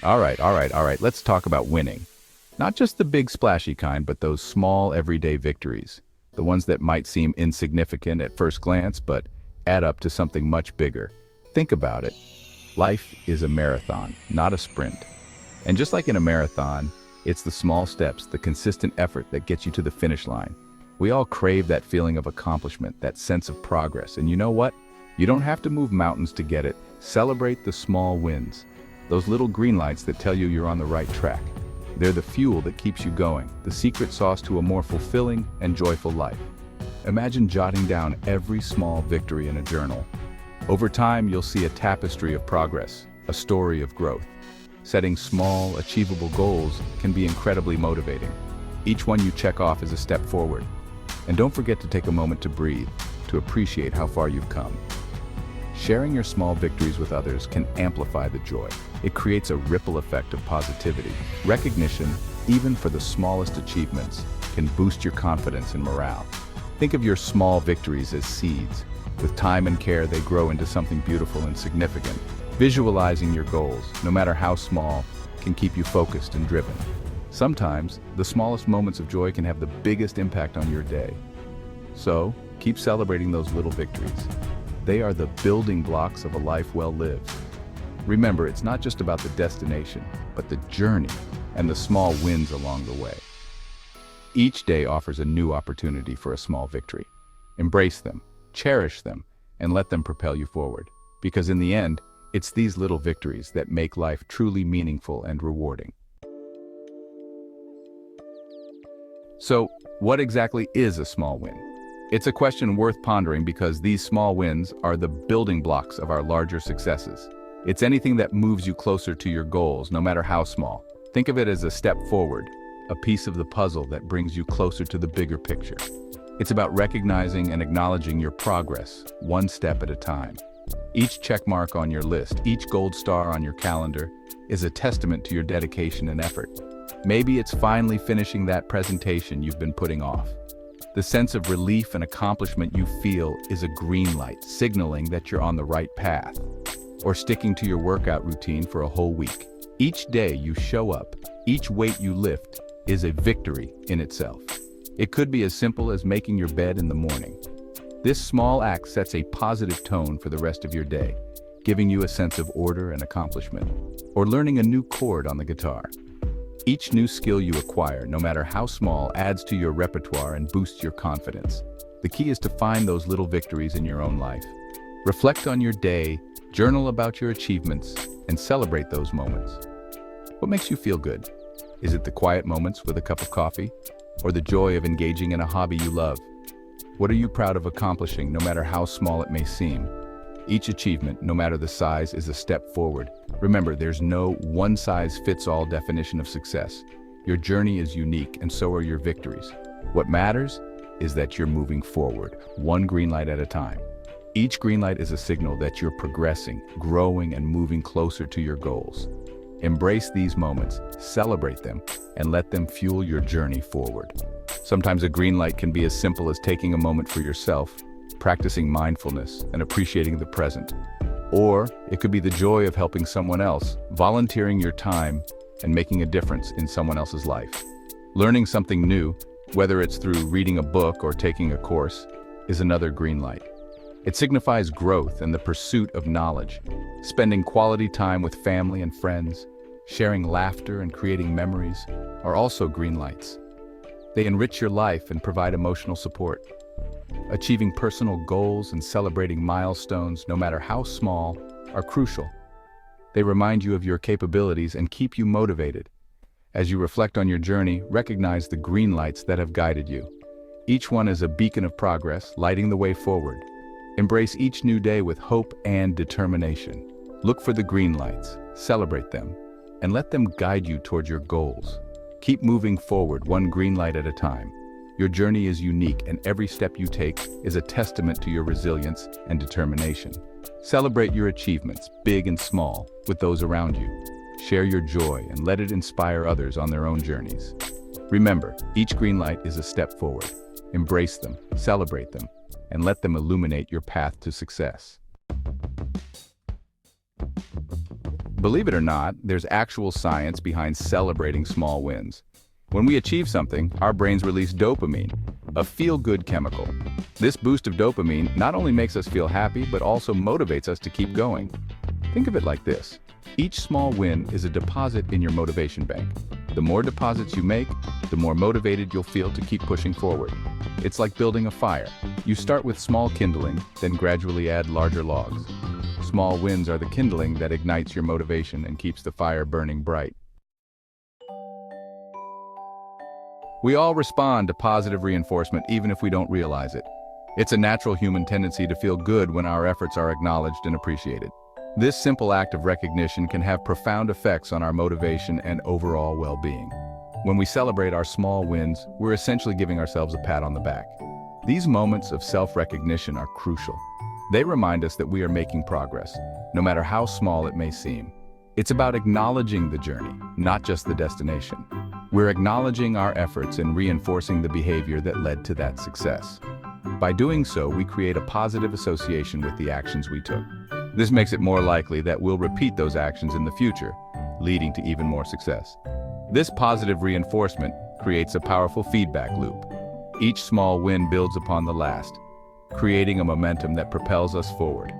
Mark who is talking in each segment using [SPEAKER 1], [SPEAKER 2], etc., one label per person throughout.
[SPEAKER 1] All right. Let's talk about winning. Not just the big splashy kind, but those small everyday victories. The ones that might seem insignificant at first glance, but add up to something much bigger. Think about it. Life is a marathon, not a sprint. And just like in a marathon, it's the small steps, the consistent effort that gets you to the finish line. We all crave that feeling of accomplishment, that sense of progress. And you know what? You don't have to move mountains to get it. Celebrate the small wins. Those little green lights that tell you you're on the right track. They're the fuel that keeps you going, the secret sauce to a more fulfilling and joyful life. Imagine jotting down every small victory in a journal. Over time, you'll see a tapestry of progress, a story of growth. Setting small, achievable goals can be incredibly motivating. Each one you check off is a step forward. And don't forget to take a moment to breathe, to appreciate how far you've come. Sharing your small victories with others can amplify the joy. It creates a ripple effect of positivity. Recognition, even for the smallest achievements, can boost your confidence and morale. Think of your small victories as seeds. With time and care, they grow into something beautiful and significant. Visualizing your goals, no matter how small, can keep you focused and driven. Sometimes, the smallest moments of joy can have the biggest impact on your day. So, keep celebrating those little victories. They are the building blocks of a life well lived. Remember, it's not just about the destination, but the journey and the small wins along the way. Each day offers a new opportunity for a small victory. Embrace them, cherish them, and let them propel you forward. Because in the end, it's these little victories that make life truly meaningful and rewarding. So, what exactly is a small win? It's a question worth pondering because these small wins are the building blocks of our larger successes. It's anything that moves you closer to your goals, no matter how small. Think of it as a step forward, a piece of the puzzle that brings you closer to the bigger picture. It's about recognizing and acknowledging your progress, one step at a time. Each check mark on your list, each gold star on your calendar, is a testament to your dedication and effort. Maybe it's finally finishing that presentation you've been putting off. The sense of relief and accomplishment you feel is a green light, signaling that you're on the right path. Or sticking to your workout routine for a whole week. Each day you show up, each weight you lift, is a victory in itself. It could be as simple as making your bed in the morning. This small act sets a positive tone for the rest of your day, giving you a sense of order and accomplishment. Or learning a new chord on the guitar. Each new skill you acquire, no matter how small, adds to your repertoire and boosts your confidence. The key is to find those little victories in your own life. Reflect on your day, journal about your achievements, and celebrate those moments. What makes you feel good? Is it the quiet moments with a cup of coffee? Or the joy of engaging in a hobby you love? What are you proud of accomplishing, no matter how small it may seem? Each achievement, no matter the size, is a step forward. Remember, there's no one-size-fits-all definition of success. Your journey is unique, and so are your victories. What matters is that you're moving forward, one green light at a time. Each green light is a signal that you're progressing, growing, and moving closer to your goals. Embrace these moments, celebrate them, and let them fuel your journey forward. Sometimes a green light can be as simple as taking a moment for yourself, practicing mindfulness, and appreciating the present. Or it could be the joy of helping someone else, volunteering your time, and making a difference in someone else's life. Learning something new, whether it's through reading a book or taking a course, is another green light. It signifies growth and the pursuit of knowledge. Spending quality time with family and friends, sharing laughter and creating memories are also green lights. They enrich your life and provide emotional support. Achieving personal goals and celebrating milestones, no matter how small, are crucial. They remind you of your capabilities and keep you motivated. As you reflect on your journey, recognize the green lights that have guided you. Each one is a beacon of progress, lighting the way forward. Embrace each new day with hope and determination. Look for the green lights, celebrate them, and let them guide you toward your goals. Keep moving forward, one green light at a time. Your journey is unique, and every step you take is a testament to your resilience and determination. Celebrate your achievements, big and small, with those around you. Share your joy and let it inspire others on their own journeys. Remember, each green light is a step forward. Embrace them, celebrate them, and let them illuminate your path to success. Believe it or not, there's actual science behind celebrating small wins. When we achieve something, our brains release dopamine, a feel-good chemical. This boost of dopamine not only makes us feel happy, but also motivates us to keep going. Think of it like this. Each small win is a deposit in your motivation bank. The more deposits you make, the more motivated you'll feel to keep pushing forward. It's like building a fire. You start with small kindling, then gradually add larger logs. Small wins are the kindling that ignites your motivation and keeps the fire burning bright. We all respond to positive reinforcement even if we don't realize it. It's a natural human tendency to feel good when our efforts are acknowledged and appreciated. This simple act of recognition can have profound effects on our motivation and overall well-being. When we celebrate our small wins, we're essentially giving ourselves a pat on the back. These moments of self-recognition are crucial. They remind us that we are making progress, no matter how small it may seem. It's about acknowledging the journey, not just the destination. We're acknowledging our efforts and reinforcing the behavior that led to that success. By doing so, we create a positive association with the actions we took. This makes it more likely that we'll repeat those actions in the future, leading to even more success. This positive reinforcement creates a powerful feedback loop. Each small win builds upon the last, creating a momentum that propels us forward.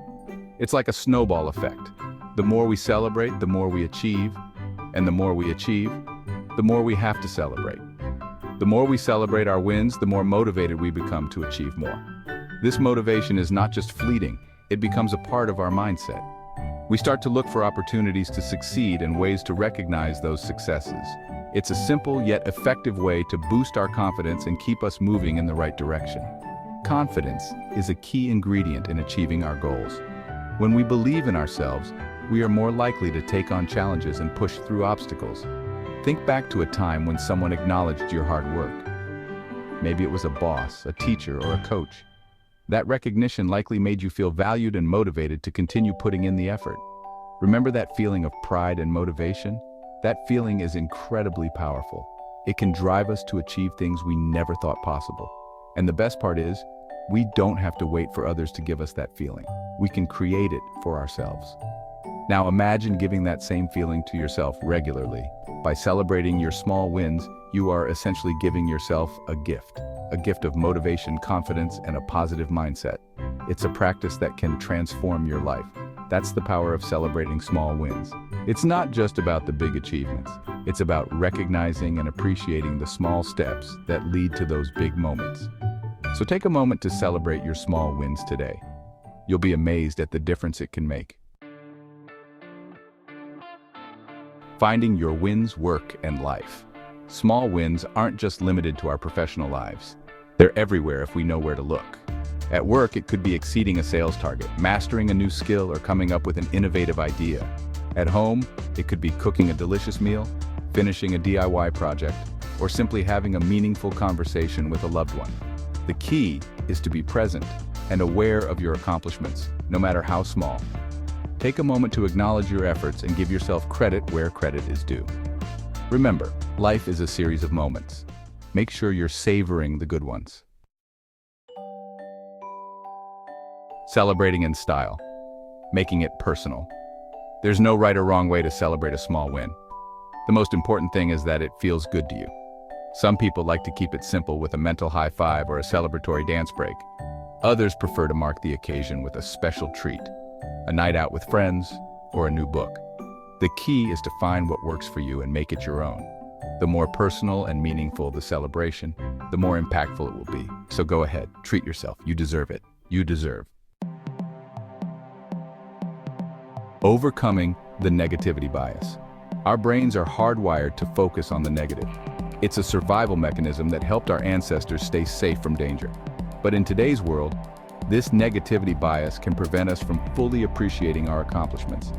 [SPEAKER 1] It's like a snowball effect. The more we celebrate, the more we achieve, and the more we achieve, the more we have to celebrate. The more we celebrate our wins, the more motivated we become to achieve more. This motivation is not just fleeting, it becomes a part of our mindset. We start to look for opportunities to succeed and ways to recognize those successes. It's a simple yet effective way to boost our confidence and keep us moving in the right direction. Confidence is a key ingredient in achieving our goals. When we believe in ourselves, we are more likely to take on challenges and push through obstacles. Think back to a time when someone acknowledged your hard work. Maybe it was a boss, a teacher, or a coach. That recognition likely made you feel valued and motivated to continue putting in the effort. Remember that feeling of pride and motivation? That feeling is incredibly powerful. It can drive us to achieve things we never thought possible. And the best part is, we don't have to wait for others to give us that feeling. We can create it for ourselves. Now imagine giving that same feeling to yourself regularly. By celebrating your small wins, you are essentially giving yourself a gift of motivation, confidence, and a positive mindset. It's a practice that can transform your life. That's the power of celebrating small wins. It's not just about the big achievements. It's about recognizing and appreciating the small steps that lead to those big moments. So take a moment to celebrate your small wins today. You'll be amazed at the difference it can make. Finding your wins, work, and life. Small wins aren't just limited to our professional lives. They're everywhere if we know where to look. At work, it could be exceeding a sales target, mastering a new skill, or coming up with an innovative idea. At home, it could be cooking a delicious meal, finishing a DIY project, or simply having a meaningful conversation with a loved one. The key is to be present and aware of your accomplishments, no matter how small. Take a moment to acknowledge your efforts and give yourself credit where credit is due. Remember, life is a series of moments. Make sure you're savoring the good ones. Celebrating in style. Making it personal. There's no right or wrong way to celebrate a small win. The most important thing is that it feels good to you. Some people like to keep it simple with a mental high five or a celebratory dance break. Others prefer to mark the occasion with a special treat, a night out with friends, or a new book. The key is to find what works for you and make it your own. The more personal and meaningful the celebration, the more impactful it will be. So go ahead, treat yourself. You deserve it. You deserve. Overcoming the negativity bias. Our brains are hardwired to focus on the negative. It's a survival mechanism that helped our ancestors stay safe from danger. But in today's world, this negativity bias can prevent us from fully appreciating our accomplishments.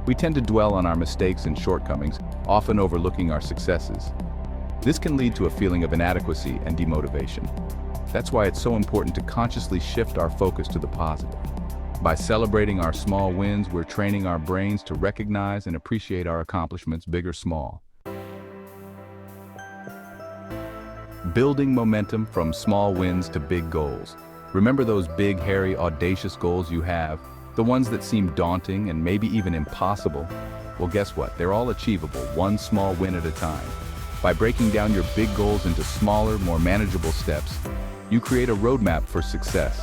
[SPEAKER 1] We tend to dwell on our mistakes and shortcomings, often overlooking our successes. This can lead to a feeling of inadequacy and demotivation. That's why it's so important to consciously shift our focus to the positive. By celebrating our small wins, we're training our brains to recognize and appreciate our accomplishments, big or small. Building momentum from small wins to big goals. Remember those big, hairy, audacious goals you have, the ones that seem daunting and maybe even impossible? Well, guess what? They're all achievable, one small win at a time. By breaking down your big goals into smaller, more manageable steps, you create a roadmap for success.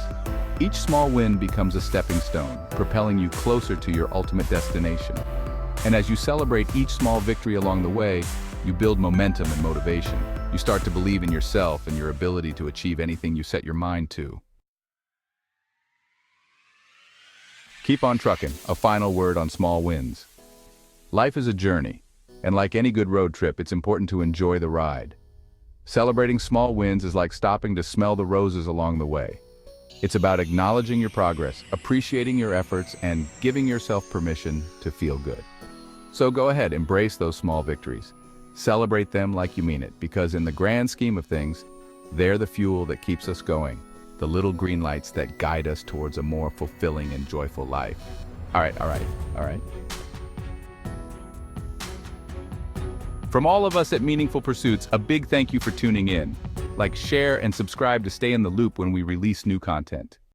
[SPEAKER 1] Each small win becomes a stepping stone, propelling you closer to your ultimate destination. And as you celebrate each small victory along the way, you build momentum and motivation. You start to believe in yourself and your ability to achieve anything you set your mind to. Keep on trucking. A final word on small wins. Life is a journey, and like any good road trip, it's important to enjoy the ride. Celebrating small wins is like stopping to smell the roses along the way. It's about acknowledging your progress, appreciating your efforts, and giving yourself permission to feel good. So go ahead, embrace those small victories. Celebrate them like you mean it, because in the grand scheme of things, they're the fuel that keeps us going, the little green lights that guide us towards a more fulfilling and joyful life. All right. From all of us at Meaningful Pursuits, a big thank you for tuning in. Like, share, and subscribe to stay in the loop when we release new content.